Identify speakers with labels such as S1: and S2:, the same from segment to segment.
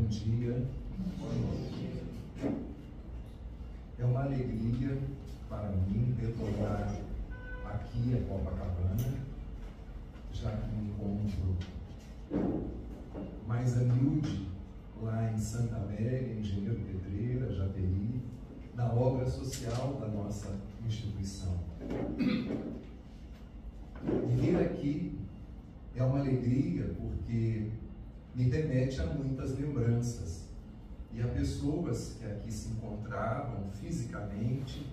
S1: dia. É uma alegria para mim retornar aqui a Copacabana, já que me encontro mais humilde lá em Santa Amélia, Engenheiro Pedreira, Japeri, na obra social da nossa instituição. E vir aqui é uma alegria porque me remete a muitas lembranças e a pessoas que aqui se encontravam fisicamente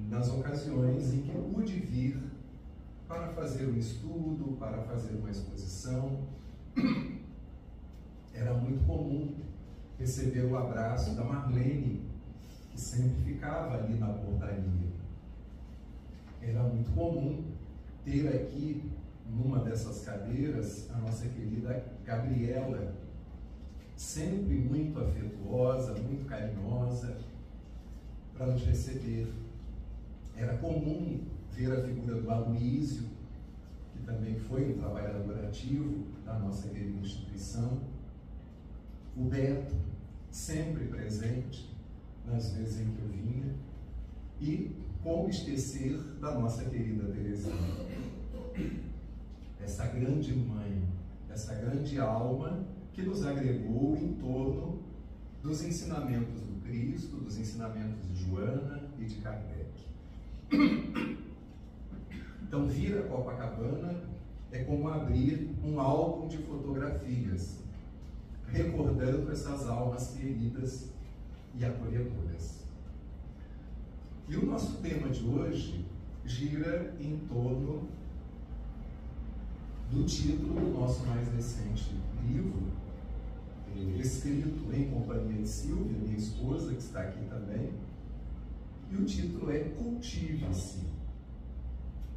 S1: nas ocasiões em que pude vir para fazer um estudo, para fazer uma exposição. Era muito comum receber o abraço da Marlene, que sempre ficava ali na portaria. Era muito comum ter aqui, numa dessas cadeiras, a nossa querida Gabriela, sempre muito afetuosa, muito carinhosa, para nos receber. Era comum ver a figura do Aloísio, que também foi um trabalhador ativo da nossa querida instituição, o Beto, sempre presente nas vezes em que eu vinha, e como esquecer da nossa querida Terezinha, essa grande mãe, essa grande alma que nos agregou em torno dos ensinamentos do Cristo, dos ensinamentos de Joana e de Kardec. Então, vir a Copacabana é como abrir um álbum de fotografias, recordando essas almas queridas e acolhedoras. E o nosso tema de hoje gira em torno do título do nosso mais recente livro, escrito em companhia de Silvia, minha esposa, que está aqui também, e o título é Cultive-se.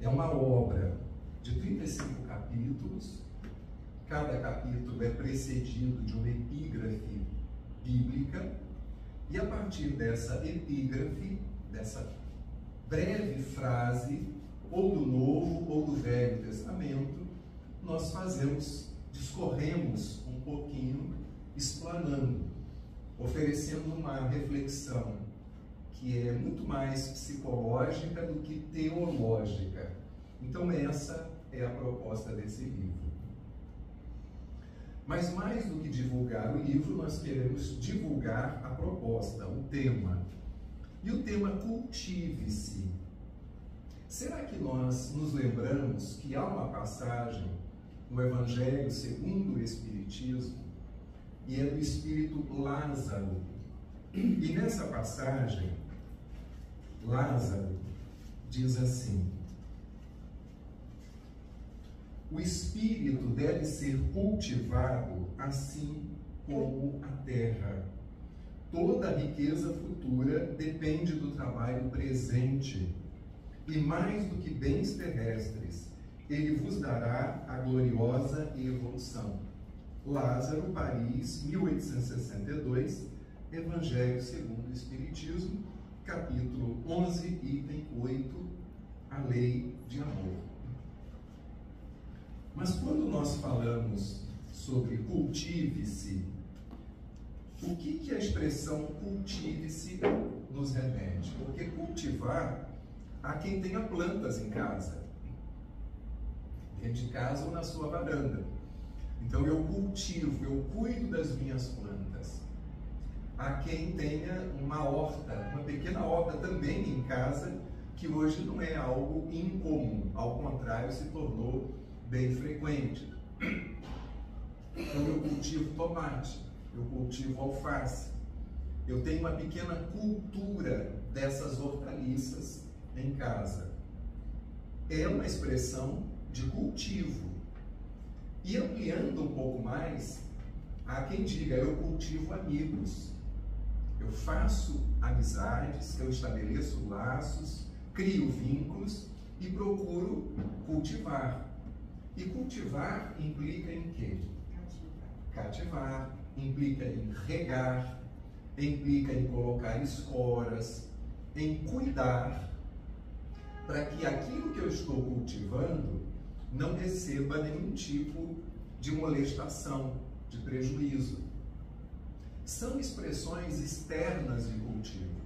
S1: É uma obra de 35 capítulos, cada capítulo é precedido de uma epígrafe bíblica, e a partir dessa epígrafe, dessa breve frase, ou do Novo ou do Velho Testamento, nós discorremos um pouquinho, explanando, oferecendo uma reflexão que é muito mais psicológica do que teológica. Então essa é a proposta desse livro. Mas mais do que divulgar o livro, nós queremos divulgar a proposta, o tema. E o tema cultive-se. Será que nós nos lembramos que há uma passagem no Evangelho segundo o Espiritismo, e é do espírito Lázaro? E nessa passagem, Lázaro diz assim: o espírito deve ser cultivado assim como a terra. Toda a riqueza futura depende do trabalho presente, e mais do que bens terrestres, ele vos dará a gloriosa evolução. Lázaro, Paris, 1862, Evangelho segundo o Espiritismo, capítulo 11, item 8, a lei de amor. Mas quando nós falamos sobre cultive-se, o que a expressão cultive-se nos remete? Porque cultivar, há quem tenha plantas em casa, dentro de casa ou na sua varanda. Então eu cultivo, eu cuido das minhas plantas. Há quem tenha uma horta, uma pequena horta também em casa, que hoje não é algo incomum, ao contrário, se tornou bem frequente. Então eu cultivo tomate, eu cultivo alface, eu tenho uma pequena cultura dessas hortaliças em casa. É uma expressão de cultivo. E ampliando um pouco mais, há quem diga: eu cultivo amigos, eu faço amizades, eu estabeleço laços, crio vínculos e procuro cultivar. E cultivar implica em quê? Cativar, implica em regar, implica em colocar esporas, em cuidar, para que aquilo que eu estou cultivando não receba nenhum tipo de molestação, de prejuízo. são expressões externas de cultivo.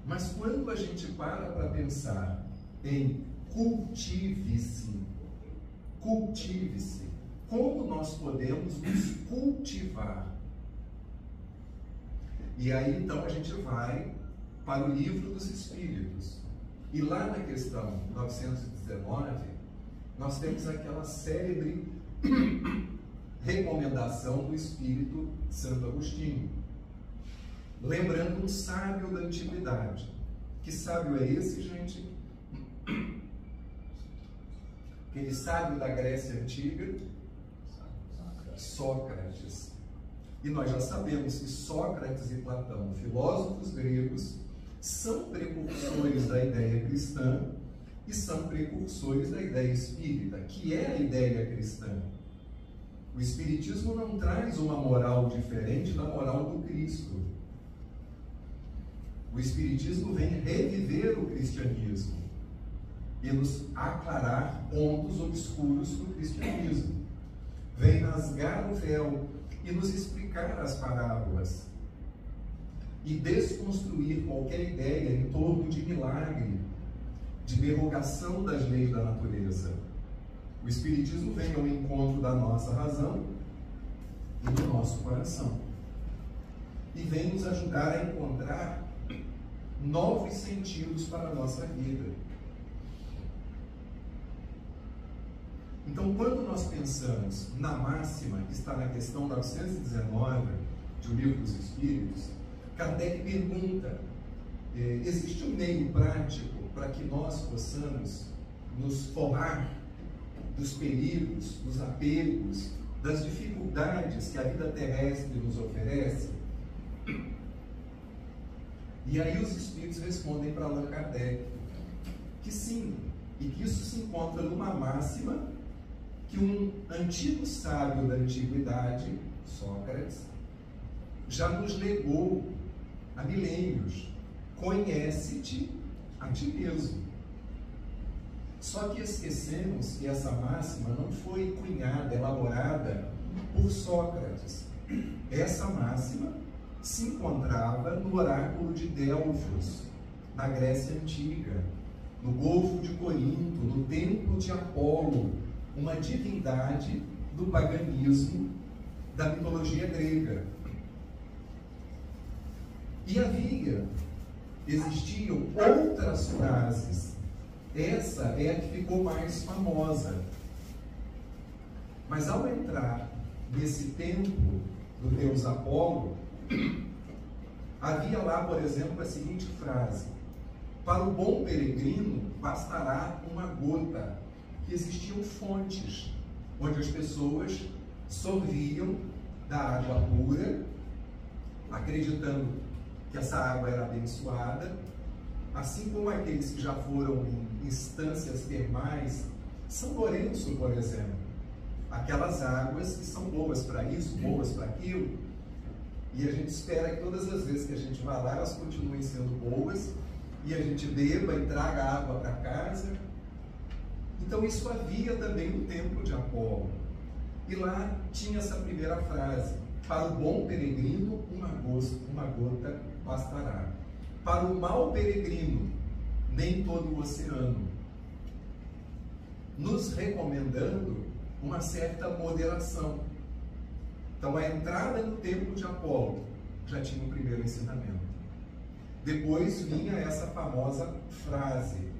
S1: Mas quando a gente para pensar em cultive-se, como nós podemos nos cultivar? E aí então a gente vai para o Livro dos Espíritos. E lá na questão 919, nós temos aquela célebre recomendação do Espírito Santo Agostinho, lembrando um sábio da antiguidade. Que sábio é esse, gente? Aquele sábio da Grécia Antiga, Sócrates. E nós já sabemos que Sócrates e Platão, filósofos gregos, são precursores da ideia cristã e são precursores da ideia espírita, que é a ideia cristã. O Espiritismo não traz uma moral diferente da moral do Cristo. O Espiritismo vem reviver o cristianismo e nos aclarar pontos obscuros do cristianismo. Vem rasgar o véu e nos explicar as parábolas e desconstruir qualquer ideia em torno de milagre, de derrogação das leis da natureza. O Espiritismo vem ao encontro da nossa razão e do nosso coração e vem nos ajudar a encontrar novos sentidos para a nossa vida. Então, quando nós pensamos na máxima que está na questão 919 de O Livro dos Espíritos, Kardec pergunta: existe um meio prático para que nós possamos nos forrar dos perigos, dos apegos, das dificuldades que a vida terrestre nos oferece? E aí os Espíritos respondem para Allan Kardec que sim, e que isso se encontra numa máxima que um antigo sábio da antiguidade, Sócrates, já nos legou há milênios: conhece-te a ti mesmo. Só que esquecemos que essa máxima não foi cunhada, elaborada por Sócrates. Essa máxima se encontrava no oráculo de Delfos, na Grécia Antiga, no Golfo de Corinto, no templo de Apolo, uma divindade do paganismo da mitologia grega. E existiam outras frases. Essa é a que ficou mais famosa. Mas ao entrar nesse templo do deus Apolo, havia lá, por exemplo, a seguinte frase: para o bom peregrino bastará uma gota. Que existiam fontes onde as pessoas sorviam da água pura, acreditando que essa água era abençoada, assim como aqueles que já foram em instâncias termais, São Lourenço, por exemplo, aquelas águas que são boas para isso, boas para aquilo, e a gente espera que todas as vezes que a gente vá lá, elas continuem sendo boas, e a gente beba e traga água para casa. Então isso havia também no templo de Apolo. E lá tinha essa primeira frase: para o bom peregrino, uma gota bastará. Para o mau peregrino, nem todo o oceano. Nos recomendando uma certa moderação. Então a entrada no templo de Apolo já tinha o primeiro ensinamento. Depois vinha essa famosa frase: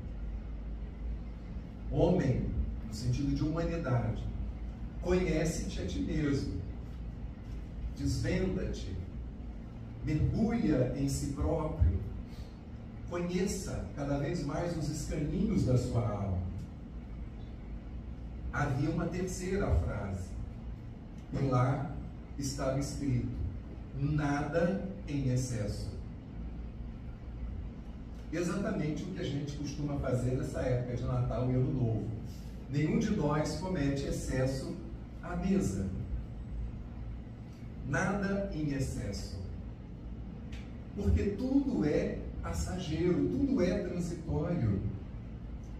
S1: homem, no sentido de humanidade, conhece-te a ti mesmo, desvenda-te, mergulha em si próprio, conheça cada vez mais os escaninhos da sua alma. Havia uma terceira frase, e lá estava escrito: nada em excesso. Exatamente o que a gente costuma fazer nessa época de Natal e Ano Novo. Nenhum de nós comete excesso à mesa. Nada em excesso. Porque tudo é passageiro, tudo é transitório.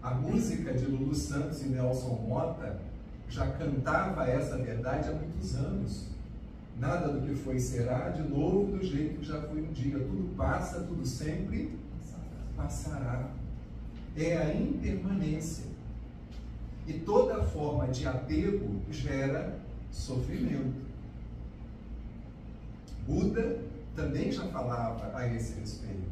S1: A música de Lulu Santos e Nelson Motta já cantava essa verdade há muitos anos. Nada do que foi será de novo do jeito que já foi um dia. Tudo passa, tudo sempre passará. É a impermanência. E toda forma de apego gera sofrimento. Buda também já falava a esse respeito.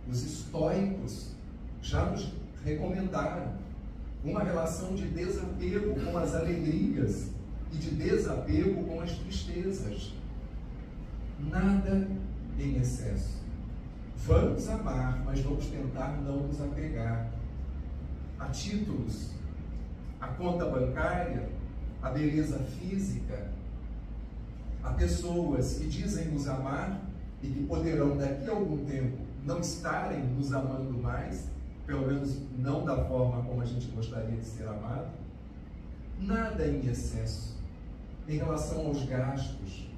S1: Os estoicos já nos recomendaram uma relação de desapego com as alegrias e de desapego com as tristezas. Nada em excesso. Vamos amar, mas vamos tentar não nos apegar a títulos, a conta bancária, a beleza física, a pessoas que dizem nos amar e que poderão daqui a algum tempo não estarem nos amando mais, pelo menos não da forma como a gente gostaria de ser amado. Nada em excesso em relação aos gastos,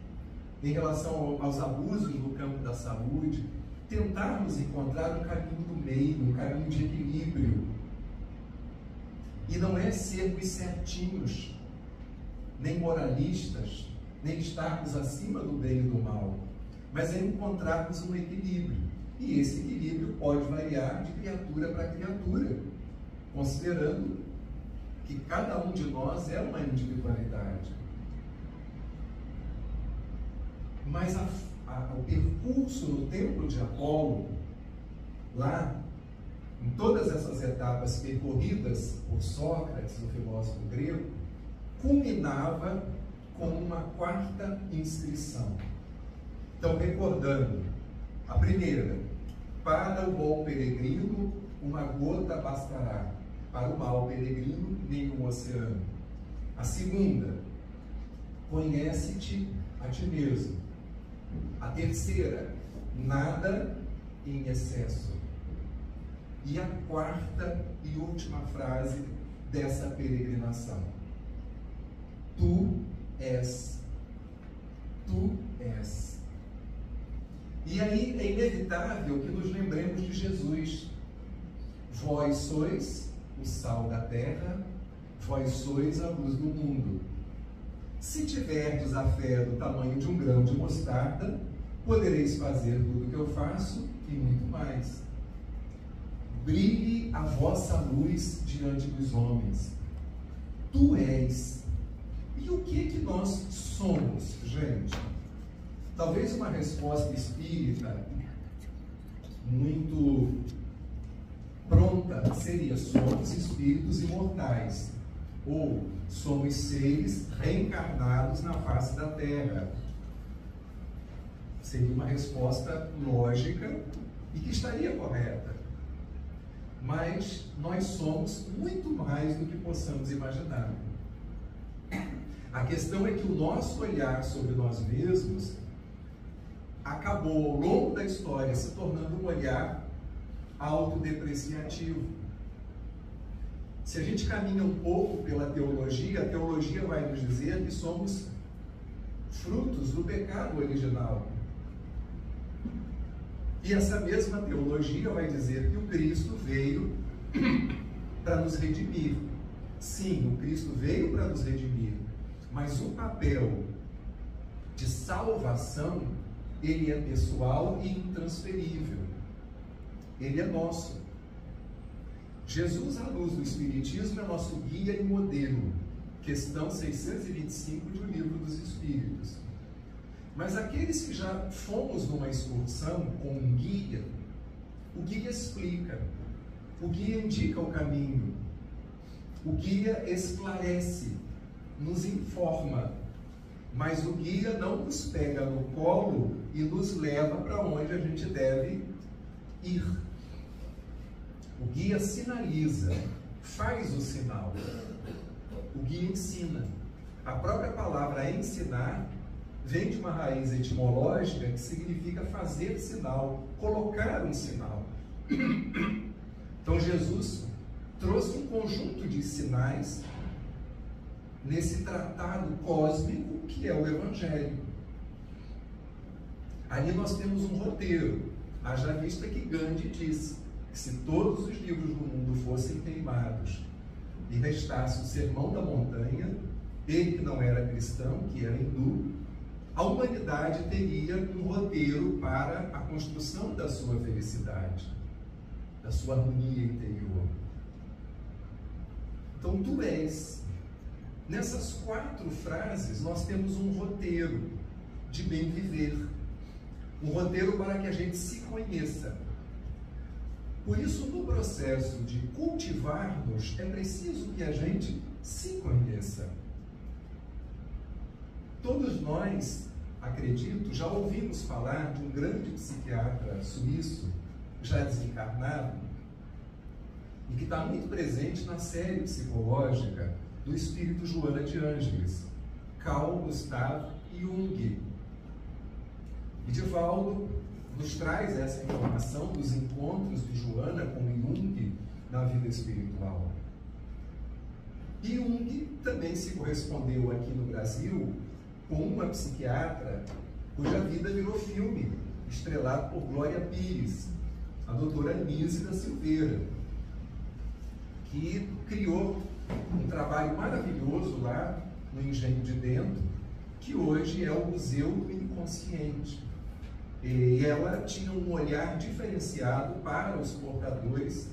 S1: em relação aos abusos no campo da saúde. Tentarmos encontrar um caminho do meio, um caminho de equilíbrio. E não é sermos certinhos, nem moralistas, nem estarmos acima do bem e do mal, mas é encontrarmos um equilíbrio. E esse equilíbrio pode variar de criatura para criatura, considerando que cada um de nós é uma individualidade. Mas o percurso no templo de Apolo, lá, em todas essas etapas percorridas por Sócrates, o filósofo grego, culminava com uma quarta inscrição. Então, recordando, a primeira: para o bom peregrino, uma gota bastará, para o mau peregrino, nenhum oceano. A segunda: conhece-te a ti mesmo. A terceira: nada em excesso. E a quarta e última frase dessa peregrinação: tu és. Tu és. E aí é inevitável que nos lembremos de Jesus. Vós sois o sal da terra, vós sois a luz do mundo. Se tiverdes a fé do tamanho de um grão de mostarda, podereis fazer tudo o que eu faço e muito mais. Brilhe a vossa luz diante dos homens. Tu és. E o que nós somos, gente? Talvez uma resposta espírita muito pronta seria: somos espíritos imortais, ou somos seres reencarnados na face da Terra. Seria uma resposta lógica e que estaria correta. Mas nós somos muito mais do que possamos imaginar. A questão é que o nosso olhar sobre nós mesmos acabou, ao longo da história, se tornando um olhar autodepreciativo. Se a gente caminha um pouco pela teologia, a teologia vai nos dizer que somos frutos do pecado original. E essa mesma teologia vai dizer que o Cristo veio para nos redimir. Sim, o Cristo veio para nos redimir, mas o papel de salvação, ele é pessoal e intransferível. Ele é nosso. Jesus, à luz do Espiritismo, é nosso guia e modelo. Questão 625 do Livro dos Espíritos. Mas aqueles que já fomos numa excursão com um guia, o guia explica, o guia indica o caminho, o guia esclarece, nos informa, mas o guia não nos pega no colo e nos leva para onde a gente deve ir. O guia sinaliza, faz o sinal. O guia ensina. A própria palavra ensinar vem de uma raiz etimológica que significa fazer sinal, colocar um sinal. Então Jesus trouxe um conjunto de sinais nesse tratado cósmico que é o Evangelho. Ali nós temos um roteiro, haja vista que Gandhi disse que se todos os livros do mundo fossem queimados e restasse o Sermão da Montanha, ele que não era cristão, que era hindu, a humanidade teria um roteiro para a construção da sua felicidade, da sua harmonia interior. Então, tu és. Nessas 4 frases, nós temos um roteiro de bem viver. Um roteiro para que a gente se conheça. Por isso, no processo de cultivar-nos, é preciso que a gente se conheça. Todos nós, acredito, já ouvimos falar de um grande psiquiatra suíço, já desencarnado, e que está muito presente na série psicológica do espírito Joana de Ângeles, Carl Gustav Jung. E Divaldo nos traz essa informação dos encontros de Joana com Jung na vida espiritual. E Jung também se correspondeu aqui no Brasil com uma psiquiatra cuja vida virou filme, estrelado por Glória Pires, a doutora Anísia da Silveira, que criou um trabalho maravilhoso lá no Engenho de Dentro, que hoje é o Museu do Inconsciente. E ela tinha um olhar diferenciado para os portadores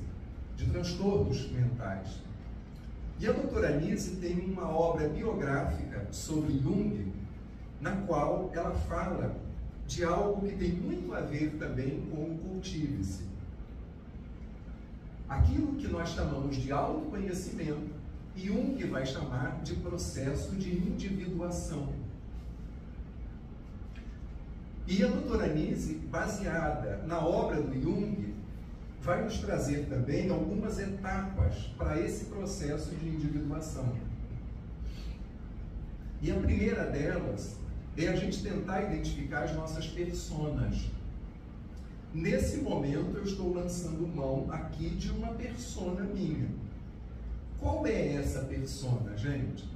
S1: de transtornos mentais. E a doutora Anísia tem uma obra biográfica sobre Jung, na qual ela fala de algo que tem muito a ver também com o cultive-se. Aquilo que nós chamamos de autoconhecimento, Jung vai chamar de processo de individuação. E a doutora Anísia, baseada na obra do Jung, vai nos trazer também algumas etapas para esse processo de individuação. E a primeira delas é a gente tentar identificar as nossas personas. Nesse momento eu estou lançando mão aqui de uma persona minha. Qual é essa persona, gente?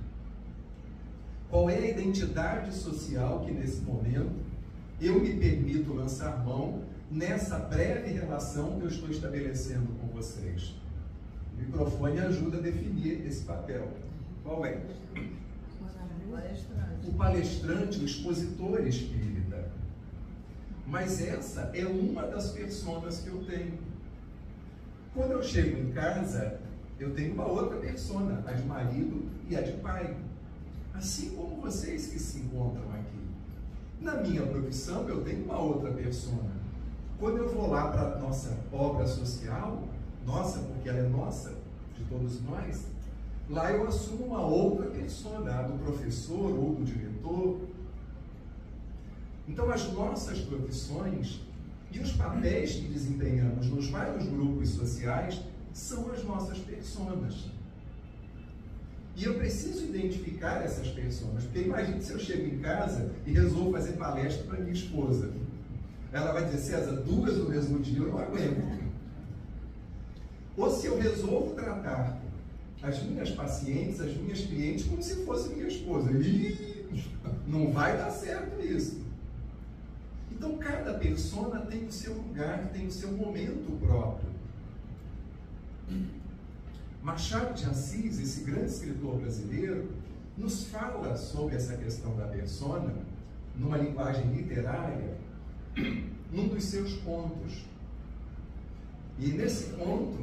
S1: Qual é a identidade social que nesse momento eu me permito lançar mão nessa breve relação que eu estou estabelecendo com vocês? O microfone ajuda a definir esse papel. Qual é? O palestrante, o expositor espírita. Mas essa é uma das personas que eu tenho. Quando eu chego em casa, eu tenho uma outra persona, a de marido e a de pai. Assim como vocês que se encontram aqui. Na minha profissão, eu tenho uma outra persona. Quando eu vou lá para a nossa obra social, nossa, porque ela é nossa, de todos nós, lá eu assumo uma outra persona, a do professor ou do diretor. Então, as nossas profissões e os papéis que desempenhamos nos vários grupos sociais são as nossas personas. E eu preciso identificar essas personas, porque imagine se eu chego em casa e resolvo fazer palestra para minha esposa. Ela vai dizer, César, 2 no mesmo dia eu não aguento. Ou se eu resolvo tratar as minhas pacientes, as minhas clientes, como se fosse minha esposa. Ih, não vai dar certo isso. Então, cada persona tem o seu lugar, tem o seu momento próprio. Machado de Assis, esse grande escritor brasileiro, nos fala sobre essa questão da persona, numa linguagem literária, num dos seus contos. E nesse conto,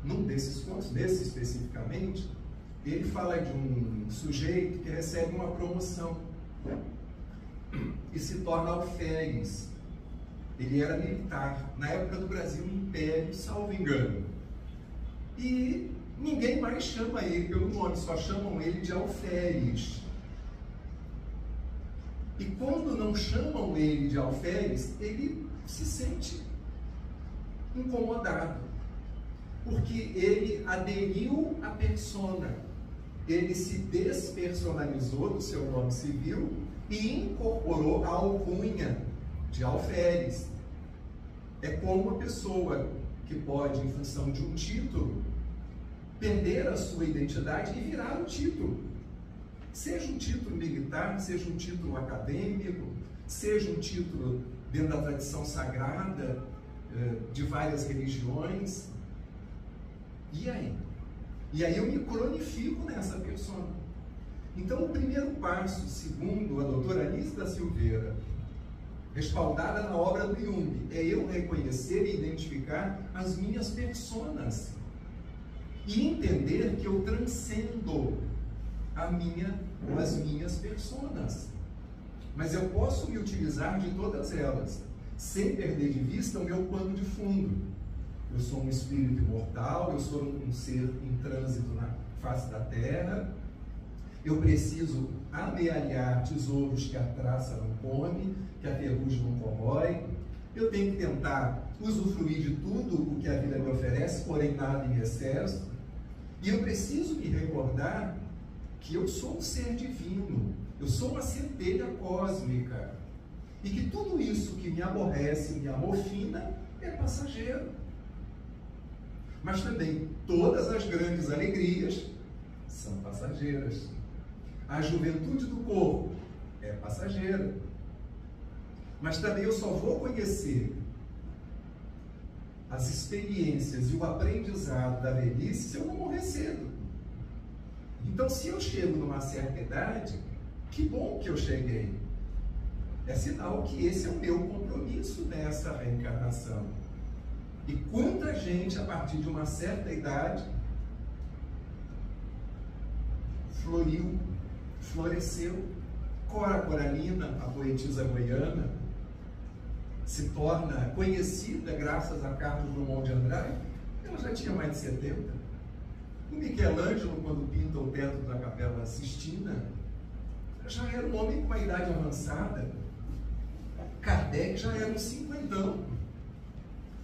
S1: num desses contos, desse especificamente, ele fala de um sujeito que recebe uma promoção e se torna alferes. Ele era militar, na época do Brasil Império, salvo engano. E ninguém mais chama ele pelo nome, só chamam ele de alferes. E quando não chamam ele de alferes, ele se sente incomodado, porque ele aderiu à persona, ele se despersonalizou do seu nome civil e incorporou a alcunha de alferes. É como uma pessoa que pode, em função de um título, perder a sua identidade e virar o título. Seja um título militar, seja um título acadêmico, seja um título dentro da tradição sagrada de várias religiões. E aí? E aí eu me cronifico nessa persona. Então, o primeiro passo, segundo a doutora Anísia da Silveira, respaldada na obra do Jung, é eu reconhecer e identificar as minhas personas e entender que eu transcendo a minha ou as minhas personas. Mas eu posso me utilizar de todas elas, sem perder de vista o meu pano de fundo. Eu sou um espírito imortal, eu sou um ser em trânsito na face da Terra, eu preciso amealhar tesouros que a traça não come, que a ferrugem não corrói. Eu tenho que tentar usufruir de tudo o que a vida me oferece, porém nada em excesso. E eu preciso me recordar que eu sou um ser divino, eu sou uma centelha cósmica. E que tudo isso que me aborrece, me amofina, é passageiro. Mas também todas as grandes alegrias são passageiras. A juventude do corpo é passageira. Mas também eu só vou conhecer as experiências e o aprendizado da velhice se eu não morrer cedo. Então, se eu chego numa certa idade, que bom que eu cheguei. É sinal que esse é o meu compromisso nessa reencarnação. E quanta gente, a partir de uma certa idade, floriu, floresceu. Cora Coralina, a poetisa goiana, se torna conhecida graças a Carlos Drummond de Andrade. Ela já tinha mais de 70. O Michelangelo, quando pinta o teto da Capela Sistina, já era um homem com uma idade avançada. Kardec já era um cinquentão.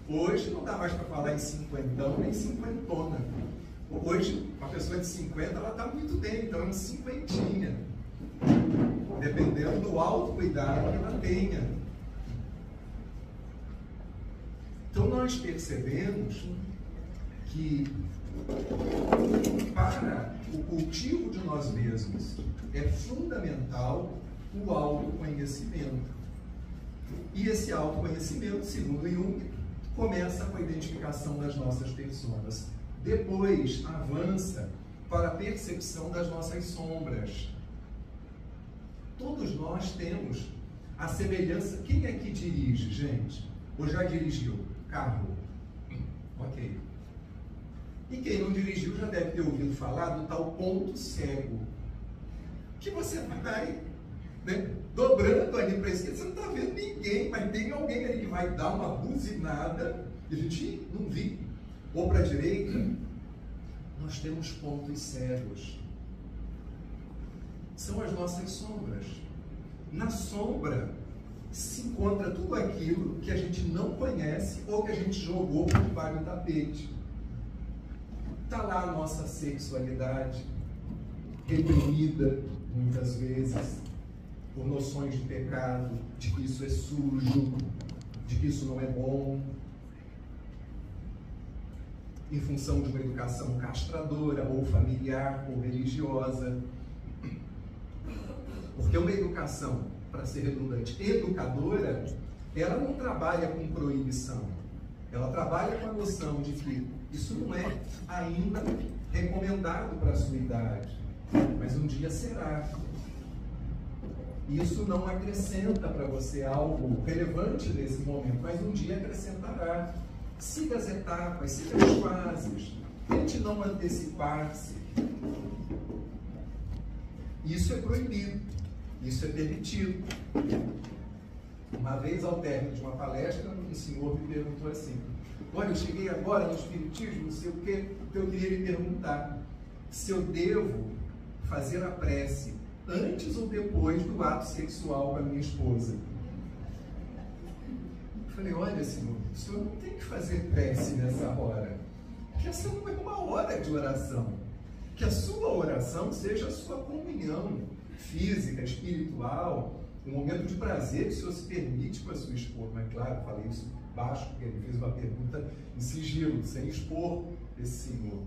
S1: Hoje não dá mais para falar em cinquentão nem cinquentona. Hoje, uma pessoa de 50, ela está muito bem, então é um cinquentinha. Dependendo do autocuidado que ela tenha. Então nós percebemos que para o cultivo de nós mesmos é fundamental o autoconhecimento. E esse autoconhecimento, segundo Jung, começa com a identificação das nossas personas. Depois avança para a percepção das nossas sombras. Todos nós temos a semelhança. Quem é que dirige, gente? Ou já dirigiu? Carro. Ok. E quem não dirigiu já deve ter ouvido falar do tal ponto cego. Que você vai, né, dobrando ali para a esquerda, você não está vendo ninguém, mas tem alguém ali que vai dar uma buzinada e a gente não viu. Ou para a direita, nós temos pontos cegos. São as nossas sombras. Na sombra se encontra tudo aquilo que a gente não conhece ou que a gente jogou por debaixo do tapete. Está lá a nossa sexualidade, reprimida muitas vezes por noções de pecado, de que isso é sujo, de que isso não é bom, em função de uma educação castradora, ou familiar, ou religiosa. Porque uma educação, para ser redundante, educadora, ela não trabalha com proibição. Ela trabalha com a noção de que isso não é ainda recomendado para a sua idade, mas um dia será. Isso não acrescenta para você algo relevante nesse momento, mas um dia acrescentará. Siga as etapas, siga as fases, tente não antecipar-se. Isso é proibido, isso é permitido. Uma vez, ao término de uma palestra, um senhor me perguntou assim: olha, eu cheguei agora no Espiritismo, não sei o quê, então eu queria lhe perguntar se eu devo fazer a prece antes ou depois do ato sexual com a minha esposa. Eu falei: olha, senhor, o senhor não tem que fazer prece nessa hora, que essa não é uma hora de oração. Que a sua oração seja a sua comunhão física, espiritual, um momento de prazer que o senhor se permite com a sua esposa. Mas claro, eu falei isso baixo, porque ele fez uma pergunta em sigilo, sem expor esse senhor.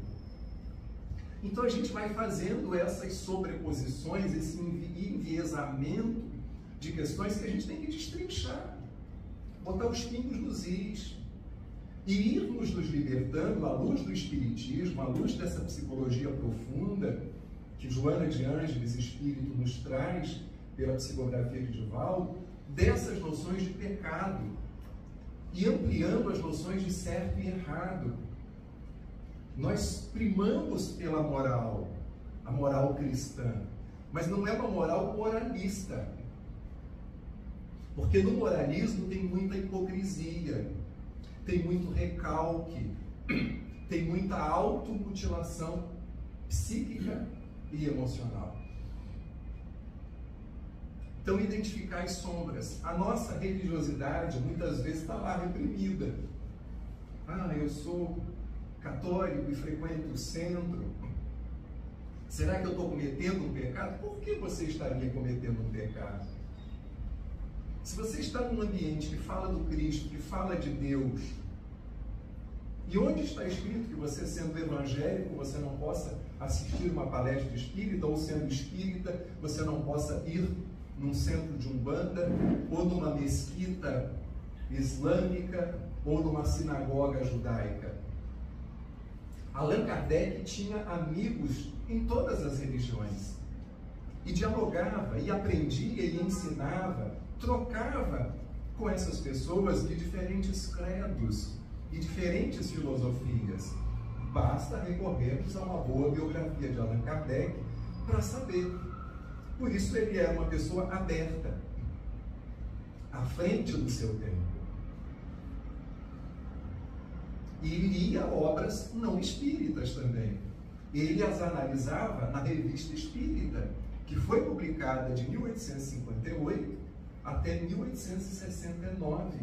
S1: Então a gente vai fazendo essas sobreposições, esse enviesamento de questões que a gente tem que destrinchar, botar os pingos nos is e irmos nos libertando à luz do Espiritismo, à luz dessa psicologia profunda que Joana de Ângeles, espírito, nos traz pela psicografia de Divaldo, dessas noções de pecado e ampliando as noções de certo e errado. Nós primamos pela moral, a moral cristã, mas não é uma moral moralista, porque no moralismo tem muita hipocrisia, tem muito recalque, tem muita automutilação psíquica e emocional. Então, identificar as sombras. A nossa religiosidade muitas vezes está lá reprimida. Ah, eu sou católico e frequento o centro. Será que eu estou cometendo um pecado? Por que você estaria cometendo um pecado? Se você está num ambiente que fala do Cristo, que fala de Deus, e onde está escrito que você, sendo evangélico, você não possa assistir uma palestra espírita, ou sendo espírita, você não possa ir num centro de umbanda, ou numa mesquita islâmica, ou numa sinagoga judaica? Allan Kardec tinha amigos em todas as religiões, e dialogava, e aprendia, e ensinava, trocava com essas pessoas de diferentes credos e diferentes filosofias. Basta recorrermos a uma boa biografia de Allan Kardec para saber. Por isso ele era uma pessoa aberta, à frente do seu tempo. E lia obras não espíritas também. Ele as analisava na Revista Espírita, que foi publicada de 1858 até 1869.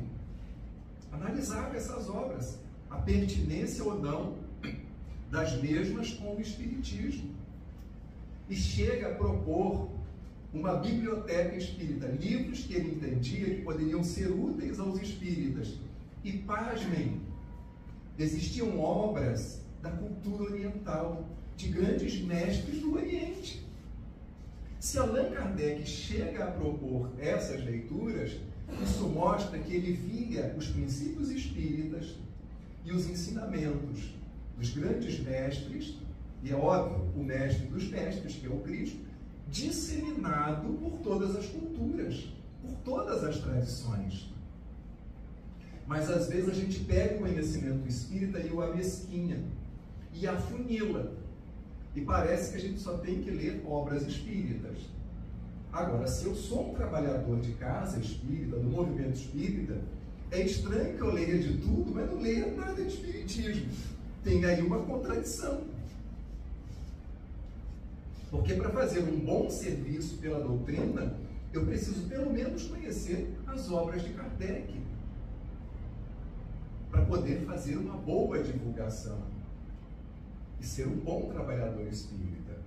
S1: Analisava essas obras, a pertinência ou não das mesmas com o Espiritismo. E chega a propor uma biblioteca espírita, livros que ele entendia que poderiam ser úteis aos espíritas. E, pasmem, existiam obras da cultura oriental, de grandes mestres do Oriente. Se Allan Kardec chega a propor essas leituras, isso mostra que ele via os princípios espíritas e os ensinamentos dos grandes mestres, e é óbvio, o mestre dos mestres, que é o Cristo, disseminado por todas as culturas, por todas as tradições. Mas às vezes a gente pega o conhecimento espírita e o amesquinha, e afunila, e parece que a gente só tem que ler obras espíritas. Agora, se eu sou um trabalhador de casa espírita, do movimento espírita, é estranho que eu leia de tudo, mas não leia nada de espiritismo. Tem aí uma contradição. Porque para fazer um bom serviço pela doutrina, eu preciso pelo menos conhecer as obras de Kardec, para poder fazer uma boa divulgação e ser um bom trabalhador espírita.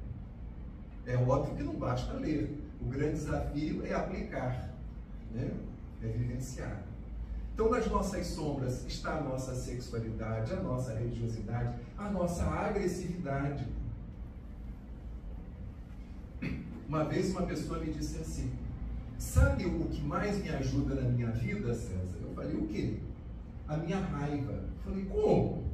S1: É óbvio que não basta ler. O grande desafio é aplicar, né? É vivenciar. Então, nas nossas sombras está a nossa sexualidade, a nossa religiosidade, a nossa agressividade. Uma vez uma pessoa me disse assim: sabe o que mais me ajuda na minha vida, César? Eu falei: o quê? A minha raiva. Eu falei: como?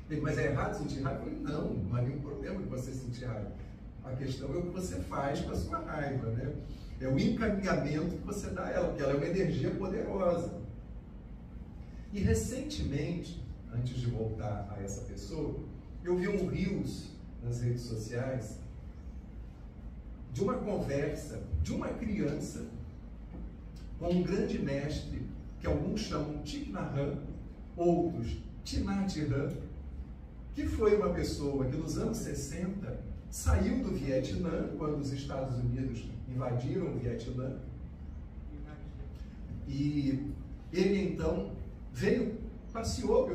S1: Ele: mas é errado sentir raiva? Eu falei: não, não há nenhum problema de você sentir raiva. A questão é o que você faz com a sua raiva, né? É o encaminhamento que você dá a ela, porque ela é uma energia poderosa. E recentemente, antes de voltar a essa pessoa, eu vi um reels nas redes sociais de uma conversa de uma criança com um grande mestre, que alguns chamam Thich Nhat Hanh, outros Thich Nhat Hanh, que foi uma pessoa que nos anos 60 saiu do Vietnã, quando os Estados Unidos invadiram o Vietnã. E ele então passou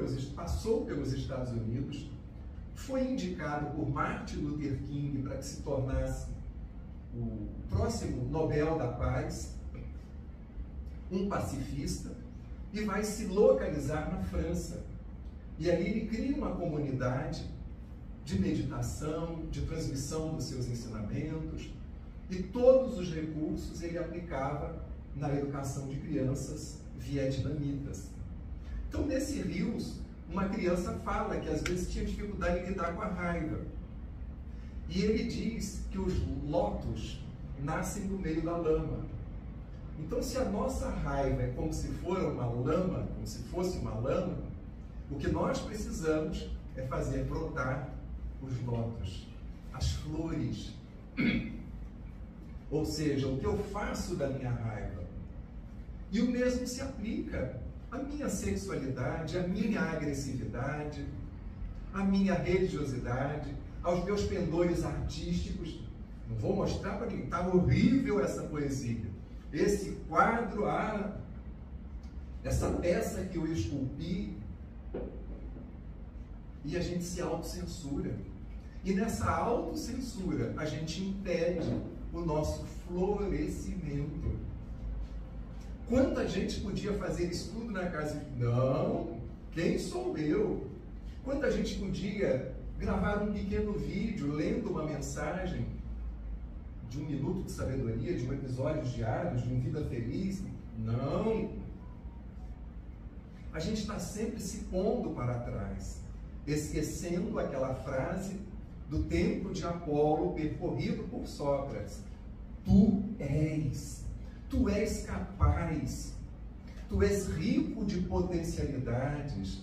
S1: pelos Estados Unidos, foi indicado por Martin Luther King para que se tornasse o próximo Nobel da Paz, um pacifista, e vai se localizar na França. E ali ele cria uma comunidade de meditação, de transmissão dos seus ensinamentos, e todos os recursos ele aplicava na educação de crianças vietnamitas. Então, nesse reels, uma criança fala que às vezes tinha dificuldade em lidar com a raiva. E ele diz que os lotos nascem no meio da lama. Então, se a nossa raiva é como se fosse uma lama, o que nós precisamos é fazer brotar os lotos, as flores. Ou seja, o que eu faço da minha raiva. E o mesmo se aplica à minha sexualidade, à minha agressividade, à minha religiosidade, aos meus pendores artísticos. Não vou mostrar para quem está horrível essa poesia. Esse quadro, essa peça que eu esculpi. E a gente se autocensura. E nessa autocensura, a gente impede o nosso florescimento. Quanta gente podia fazer isso tudo na casa? Não, quem sou eu? Quanta gente podia gravar um pequeno vídeo, lendo uma mensagem de 1 minuto de sabedoria, de um episódio diário, de uma vida feliz? Não. A gente está sempre se pondo para trás, esquecendo aquela frase do templo de Apolo percorrido por Sócrates. Tu és capaz, tu és rico de potencialidades,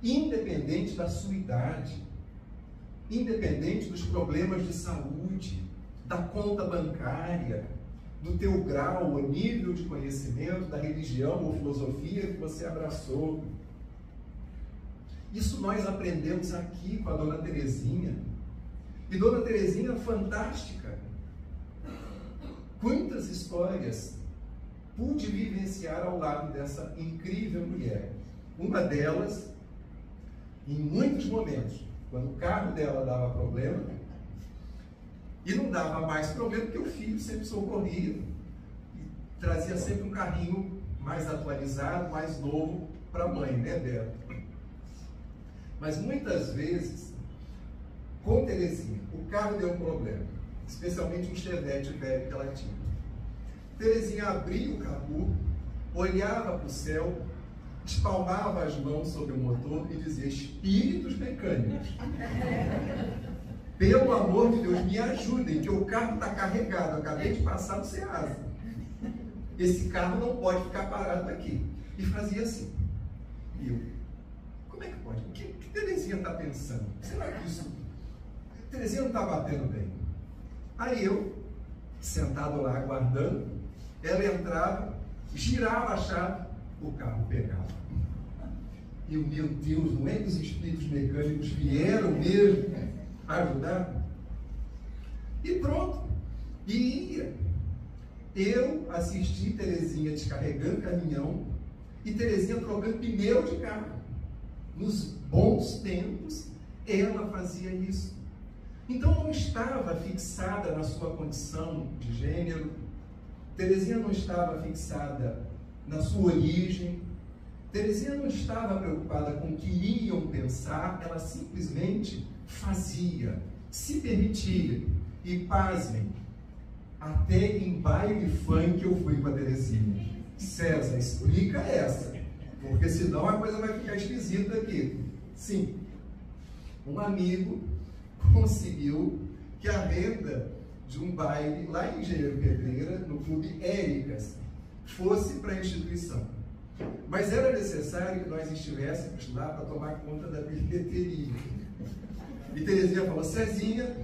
S1: independente da sua idade, independente dos problemas de saúde, da conta bancária, do teu grau ou nível de conhecimento, da religião ou filosofia que você abraçou. Isso nós aprendemos aqui com a Dona Terezinha. E Dona Terezinha fantástica. Quantas histórias pude vivenciar ao lado dessa incrível mulher. Uma delas, em muitos momentos, quando o carro dela dava problema, e não dava mais problema porque o filho sempre socorria e trazia sempre um carrinho mais atualizado, mais novo para a mãe, né, dela. Mas muitas vezes, com Terezinha, o carro deu um problema, especialmente um Chevette velho que ela tinha. Terezinha abria o capô, olhava para o céu, espalmava as mãos sobre o motor e dizia: espíritos mecânicos, pelo amor de Deus, me ajudem, que o carro está carregado, acabei de passar no Ceasa. Esse carro não pode ficar parado aqui. E fazia assim. E eu, como é que pode? O que Terezinha está pensando? Será que isso... Terezinha não está batendo bem. Aí eu, sentado lá aguardando, ela entrava, girava a chave, o carro pegava. E eu, meu Deus, não é que os espíritos mecânicos vieram mesmo ajudar? E pronto. E ia. Eu assisti Terezinha descarregando caminhão e Terezinha trocando pneu de carro. Nos bons tempos, ela fazia isso. Então não estava fixada na sua condição de gênero, Terezinha não estava fixada na sua origem, Terezinha não estava preocupada com o que iam pensar, ela simplesmente fazia, se permitia. E pasmem, até em baile funk eu fui com a Terezinha. César, explica essa, porque senão a coisa vai ficar esquisita aqui. Sim, um amigo conseguiu que a renda de um baile lá em Engenheiro Pedreira, no Clube Éricas, fosse para a instituição. Mas era necessário que nós estivéssemos lá para tomar conta da bilheteria. E Terezinha falou: Cezinha,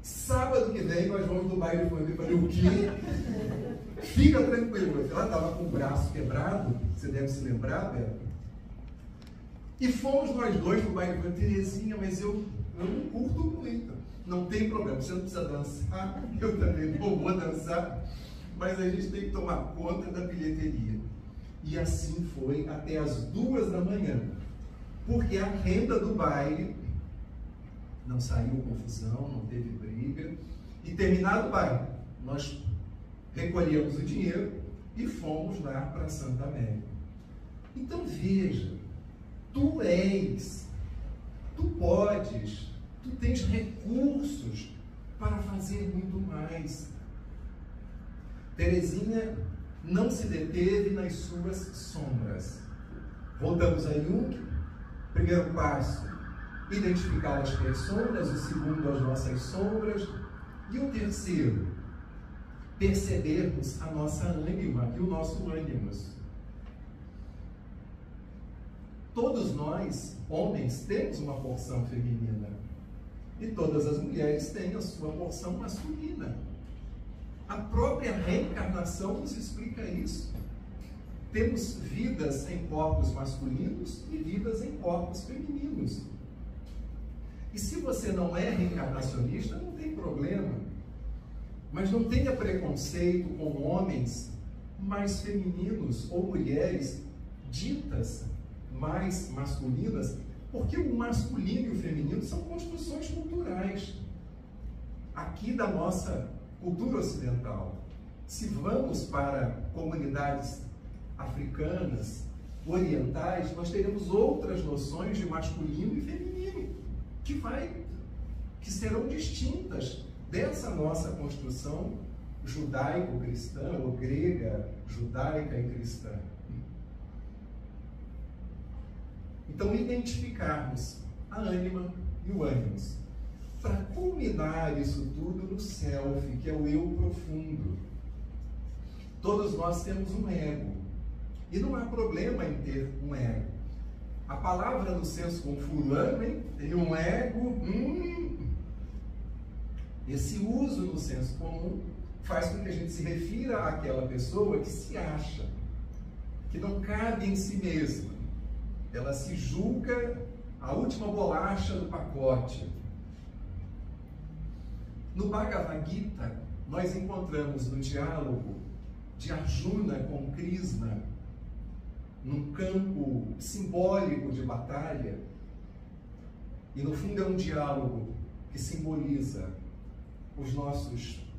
S1: sábado que vem nós vamos no baile funk. Eu falei: o quê? Fica tranquilo. Ela estava com o braço quebrado, você deve se lembrar, Beto. E fomos nós dois para o baile funk. Terezinha, mas eu não curto muito. Não tem problema, você não precisa dançar, eu também não vou dançar, mas a gente tem que tomar conta da bilheteria. E assim foi até as 2 da manhã, porque a renda do baile não saiu confusão, não teve briga, e terminado o baile, nós recolhemos o dinheiro e fomos lá para Santa Amélia. Então veja, tu és, tu podes, tu tens recursos para fazer muito mais. Terezinha não se deteve nas suas sombras. Voltamos a Jung. Primeiro passo, identificar as personas, o segundo, as nossas sombras, e o terceiro, percebermos a nossa ânima e o nosso ânimos. Todos nós, homens, temos uma porção feminina, e todas as mulheres têm a sua porção masculina. A própria reencarnação nos explica isso. Temos vidas em corpos masculinos e vidas em corpos femininos. E se você não é reencarnacionista, não tem problema. Mas não tenha preconceito com homens mais femininos ou mulheres ditas mais masculinas, porque o masculino e o feminino são construções culturais aqui da nossa cultura ocidental. Se vamos para comunidades africanas, orientais, nós teremos outras noções de masculino e feminino que serão distintas dessa nossa construção judaico-cristã, ou grega, judaica e cristã. Então, identificarmos a ânima e o ânimos, para culminar isso tudo no self, que é o eu profundo. Todos nós temos um ego, e não há problema em ter um ego. A palavra no senso com fulano, hein? Tem um ego, Esse uso no senso comum faz com que a gente se refira àquela pessoa que se acha, que não cabe em si mesma. Ela se julga a última bolacha do pacote. No Bhagavad Gita, nós encontramos no diálogo de Arjuna com Krishna, num campo simbólico de batalha, e no fundo é um diálogo que simboliza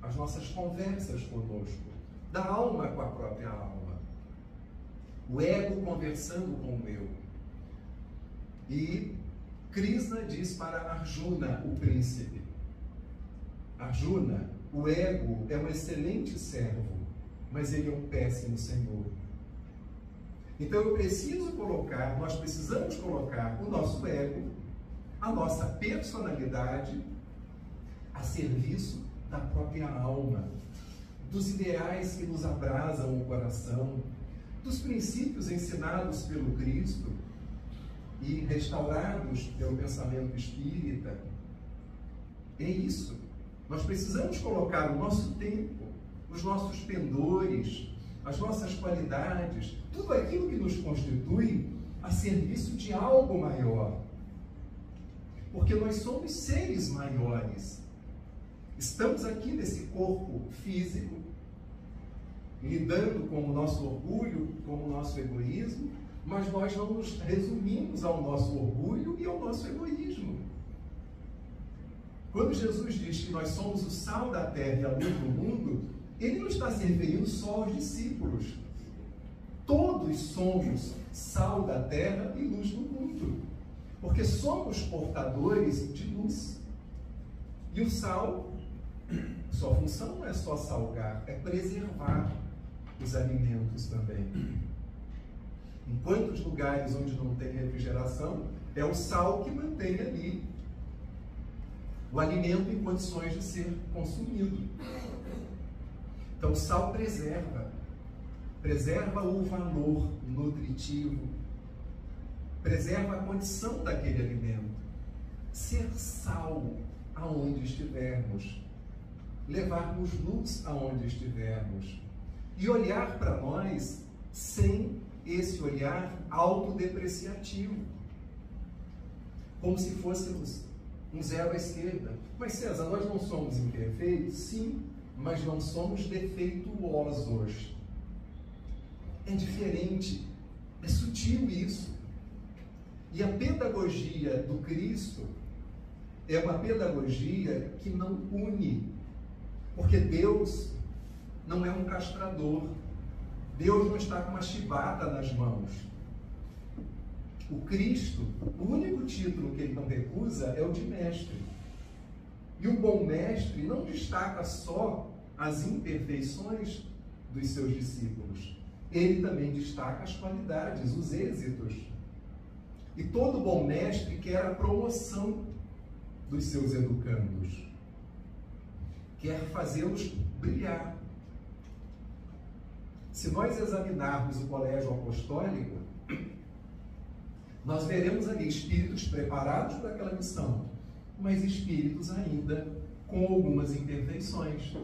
S1: as nossas conversas conosco, da alma com a própria alma, o ego conversando com o eu. E Krishna diz para Arjuna, o príncipe: Arjuna, o ego é um excelente servo, mas ele é um péssimo senhor. Então nós precisamos colocar o nosso ego, a nossa personalidade, a serviço da própria alma, dos ideais que nos abrasam o coração, dos princípios ensinados pelo Cristo e restaurados pelo pensamento espírita. É isso. Nós precisamos colocar o nosso tempo, os nossos pendores, as nossas qualidades, tudo aquilo que nos constitui a serviço de algo maior. Porque nós somos seres maiores. Estamos aqui nesse corpo físico, lidando com o nosso orgulho, com o nosso egoísmo, mas nós não nos resumimos ao nosso orgulho e ao nosso egoísmo. Quando Jesus diz que nós somos o sal da terra e a luz do mundo, ele não está se referindo só aos discípulos. Todos somos sal da terra e luz do mundo, porque somos portadores de luz. E o sal, sua função não é só salgar, é preservar os alimentos também. Em quantos lugares onde não tem refrigeração, é o sal que mantém ali o alimento em condições de ser consumido. Então o sal preserva o valor nutritivo, preserva a condição daquele alimento. Ser sal aonde estivermos, levarmos luz aonde estivermos e olhar para nós sem esse olhar autodepreciativo, como se fôssemos um zero à esquerda. Mas César, nós não somos imperfeitos? Sim, mas não somos defeituosos. É diferente, é sutil isso. E a pedagogia do Cristo é uma pedagogia que não pune, porque Deus não é um castrador. Deus não está com uma chibata nas mãos. O Cristo, o único título que ele não recusa é o de mestre. E o bom mestre não destaca só as imperfeições dos seus discípulos. Ele também destaca as qualidades, os êxitos. E todo bom mestre quer a promoção dos seus educandos, quer fazê-los brilhar. Se nós examinarmos o colégio apostólico, nós veremos ali espíritos preparados para aquela missão, mas espíritos ainda com algumas imperfeições.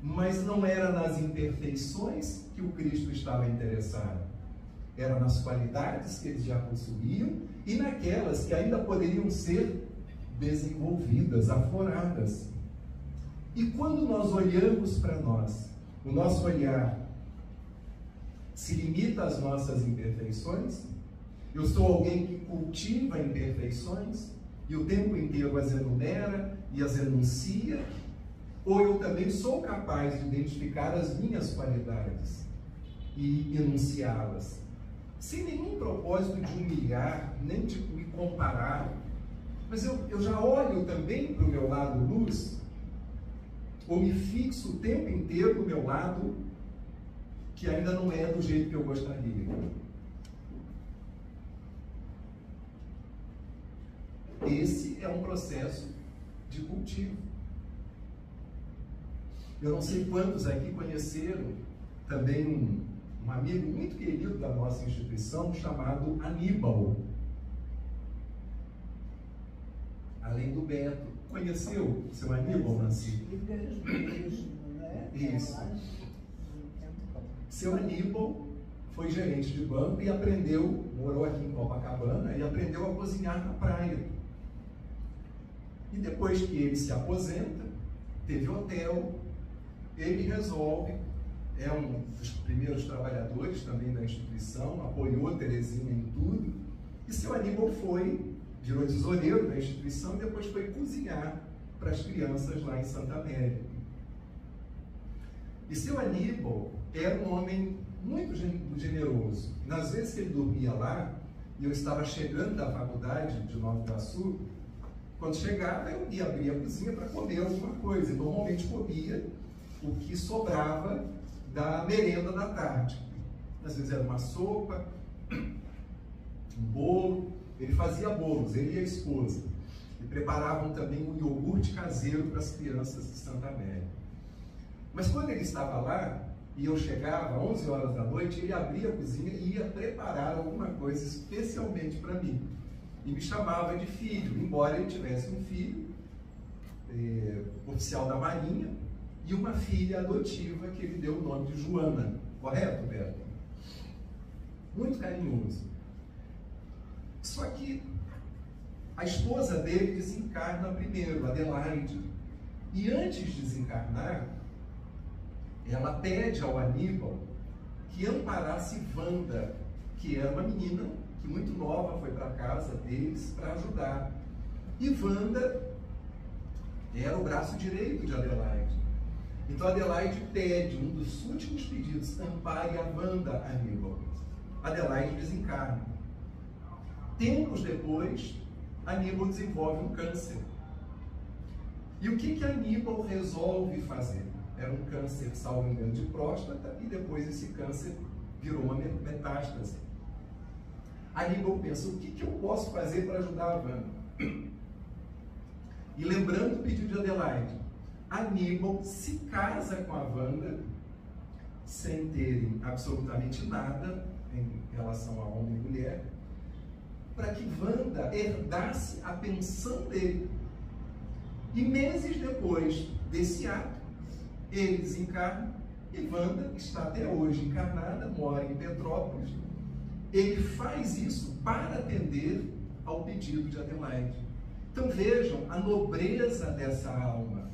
S1: Mas não era nas imperfeições que o Cristo estava interessado. Era nas qualidades que eles já possuíam e naquelas que ainda poderiam ser desenvolvidas, afloradas. E quando nós olhamos para nós, o nosso olhar se limita às nossas imperfeições? Eu sou alguém que cultiva imperfeições e o tempo inteiro as enumera e as enuncia? Ou eu também sou capaz de identificar as minhas qualidades e enunciá-las? Sem nenhum propósito de humilhar, nem de me comparar. Mas eu já olho também para o meu lado luz, ou me fixo o tempo inteiro no meu lado que ainda não é do jeito que eu gostaria. Esse é um processo de cultivo. Eu não sei quantos aqui conheceram também um amigo muito querido da nossa instituição chamado Aníbal. Além do Beto. Conheceu o seu Aníbal, Nancy? Isso. Seu Aníbal foi gerente de banco e aprendeu, morou aqui em Copacabana, e aprendeu a cozinhar na praia. E depois que ele se aposenta, teve hotel, ele resolve, é um dos primeiros trabalhadores também da instituição, apoiou Terezinha em tudo, e seu Aníbal virou tesoureiro da instituição e depois foi cozinhar para as crianças lá em Santa Amélia. E seu Aníbal era um homem muito generoso. Nas vezes que ele dormia lá, e eu estava chegando da faculdade de Nova Iguaçu, quando chegava eu ia abrir a cozinha para comer alguma coisa. E normalmente comia o que sobrava da merenda da tarde. Às vezes era uma sopa, um bolo. Ele fazia bolos, ele e a esposa. E preparavam também um iogurte caseiro para as crianças de Santa Amélia. Mas quando ele estava lá, e eu chegava às 11 horas da noite, ele abria a cozinha e ia preparar alguma coisa especialmente para mim. E me chamava de filho, embora ele tivesse um filho, oficial da Marinha, e uma filha adotiva que ele deu o nome de Joana. Correto, Beto? Muito carinhoso. Só que a esposa dele desencarna primeiro, Adelaide. E antes de desencarnar, ela pede ao Aníbal que amparasse Wanda, que era uma menina que muito nova foi para a casa deles para ajudar. E Wanda era o braço direito de Adelaide. Então Adelaide pede, um dos últimos pedidos, ampare a Wanda, Aníbal. Adelaide desencarna. Tempos depois, Aníbal desenvolve um câncer. E o que Aníbal resolve fazer? Era um câncer, salvo engano, de próstata, e depois esse câncer virou uma metástase. Aníbal pensa, o que eu posso fazer para ajudar a Wanda? E lembrando o pedido de Adelaide, Aníbal se casa com a Wanda, sem terem absolutamente nada em relação a homem e mulher, para que Wanda herdasse a pensão dele. E meses depois desse ato, ele desencarna e Wanda está até hoje encarnada, mora em Petrópolis. Ele faz isso para atender ao pedido de Adelaide. Então vejam a nobreza dessa alma.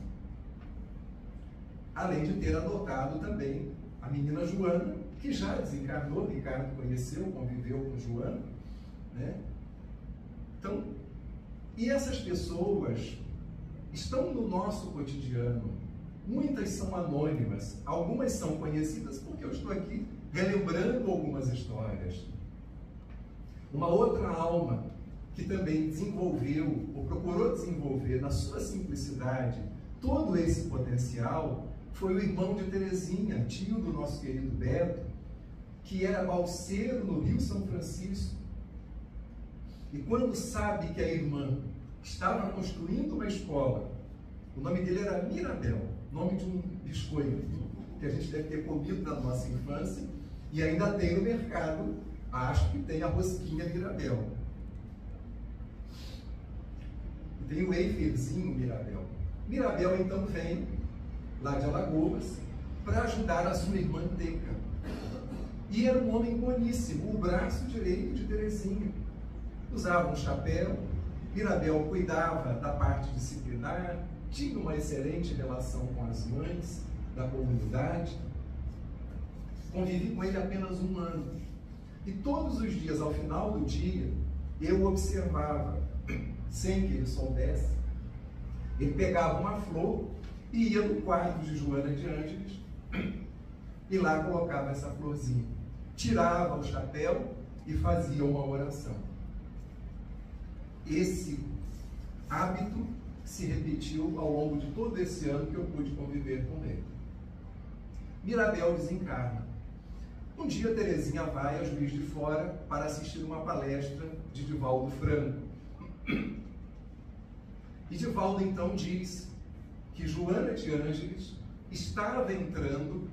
S1: Além de ter adotado também a menina Joana, que já desencarnou, Ricardo conheceu, conviveu com Joana, né? Então, e essas pessoas estão no nosso cotidiano. Muitas são anônimas, algumas são conhecidas porque eu estou aqui relembrando algumas histórias. Uma outra alma que também desenvolveu, ou procurou desenvolver na sua simplicidade, todo esse potencial, foi o irmão de Terezinha, tio do nosso querido Beto, que era balseiro no Rio São Francisco. E quando sabe que a irmã estava construindo uma escola, o nome dele era Mirabel, nome de um biscoito que a gente deve ter comido na nossa infância, e ainda tem no mercado, acho que tem a rosquinha Mirabel. E tem o waferzinho Mirabel. Mirabel então vem lá de Alagoas para ajudar a sua irmã Teca. E era um homem boníssimo, o braço direito de Terezinha. Usava um chapéu, Mirabel cuidava da parte disciplinar, tinha uma excelente relação com as mães da comunidade. Convivi com ele apenas 1 ano. E todos os dias, ao final do dia, eu observava, sem que ele soubesse, ele pegava uma flor e ia no quadro de Joana de Ângeles e lá colocava essa florzinha. Tirava o chapéu e fazia uma oração. Esse hábito se repetiu ao longo de todo esse ano que eu pude conviver com ele. Mirabel desencarna. Um dia Terezinha vai a Juiz de Fora para assistir uma palestra de Divaldo Franco. E Divaldo então diz que Joana de Ângeles estava entrando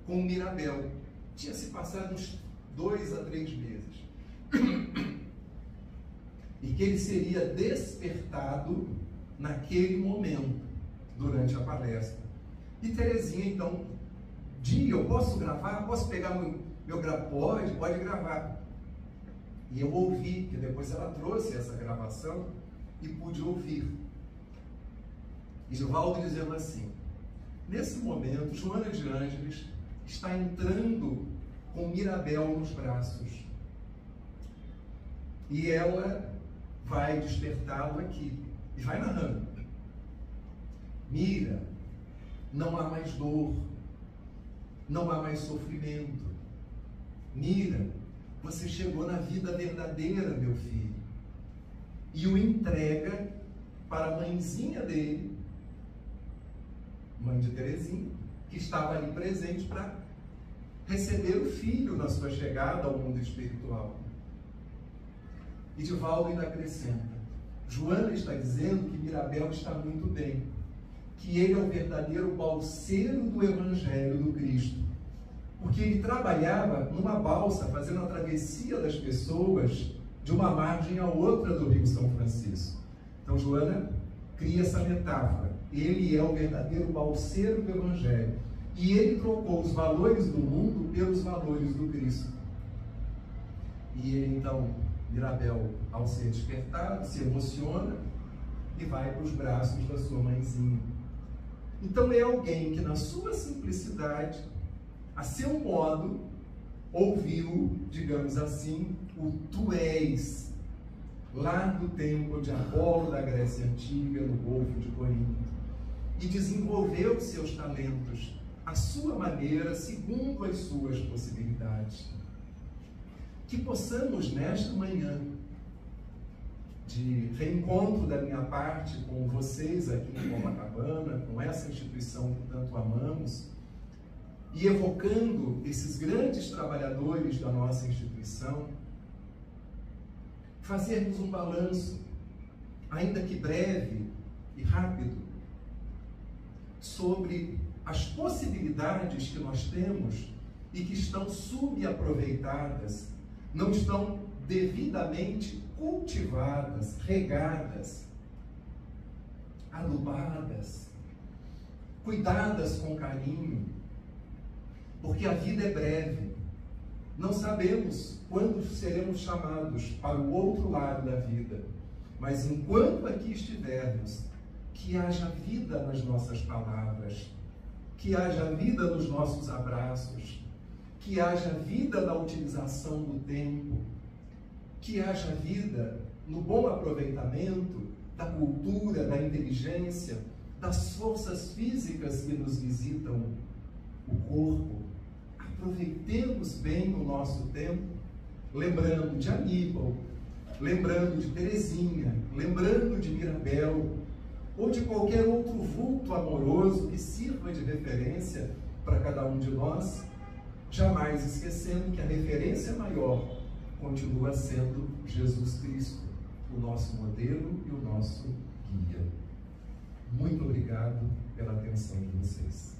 S1: com Mirabel. Tinha se passado uns 2 a 3 meses. E que ele seria despertado naquele momento, durante a palestra. E Terezinha então, eu posso gravar? Posso pegar meu gravador? Pode gravar. E eu ouvi, que depois ela trouxe essa gravação e pude ouvir. E Divaldo dizendo assim: nesse momento, Joana de Ângeles está entrando com Mirabel nos braços. E ela vai despertá-lo aqui. E vai narrando. Mira, não há mais dor. Não há mais sofrimento. Mira, você chegou na vida verdadeira, meu filho. E o entrega para a mãezinha dele, mãe de Terezinha, que estava ali presente para receber o filho na sua chegada ao mundo espiritual. E Divaldo ainda acrescenta: Joana está dizendo que Mirabel está muito bem, que ele é o verdadeiro balseiro do Evangelho do Cristo, porque ele trabalhava numa balsa, fazendo a travessia das pessoas de uma margem à outra do Rio São Francisco. Então Joana cria essa metáfora: ele é o verdadeiro balseiro do Evangelho, e ele trocou os valores do mundo pelos valores do Cristo. E ele então, Mirabel, ao ser despertado, se emociona e vai para os braços da sua mãezinha. Então é alguém que, na sua simplicidade, a seu modo, ouviu, digamos assim, o tu és, lá do templo de Apolo da Grécia Antiga, no Golfo de Corinto, e desenvolveu seus talentos à sua maneira, segundo as suas possibilidades. Que possamos, nesta manhã, de reencontro da minha parte com vocês aqui em Copacabana, com essa instituição que tanto amamos, e evocando esses grandes trabalhadores da nossa instituição, fazermos um balanço, ainda que breve e rápido, sobre as possibilidades que nós temos e que estão subaproveitadas, não estão devidamente cultivadas, regadas, adubadas, cuidadas com carinho, porque a vida é breve. Não sabemos quando seremos chamados para o outro lado da vida, mas enquanto aqui estivermos, que haja vida nas nossas palavras, que haja vida nos nossos abraços, que haja vida na utilização do tempo, que haja vida no bom aproveitamento da cultura, da inteligência, das forças físicas que nos visitam o corpo. Aproveitemos bem o nosso tempo, lembrando de Aníbal, lembrando de Terezinha, lembrando de Mirabel, ou de qualquer outro vulto amoroso que sirva de referência para cada um de nós, jamais esquecendo que a referência maior continua sendo Jesus Cristo, o nosso modelo e o nosso guia. Muito obrigado pela atenção de vocês.